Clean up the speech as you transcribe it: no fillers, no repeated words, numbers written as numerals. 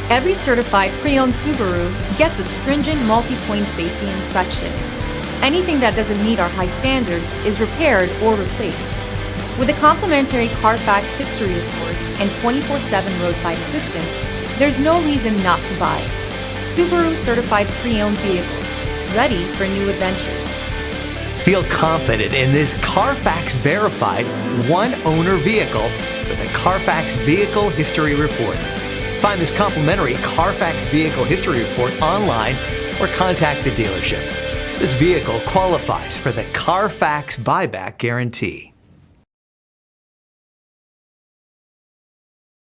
Every certified pre-owned Subaru gets a stringent multi-point safety inspection. Anything that doesn't meet our high standards is repaired or replaced. With a complimentary Carfax history report and 24/7 roadside assistance, there's no reason not to buy. Subaru certified pre-owned vehicles, ready for new adventures. Feel confident in this Carfax verified one-owner vehicle with a Carfax Vehicle History Report. Find this complimentary Carfax Vehicle History Report online or contact the dealership. This vehicle qualifies for the Carfax Buyback Guarantee.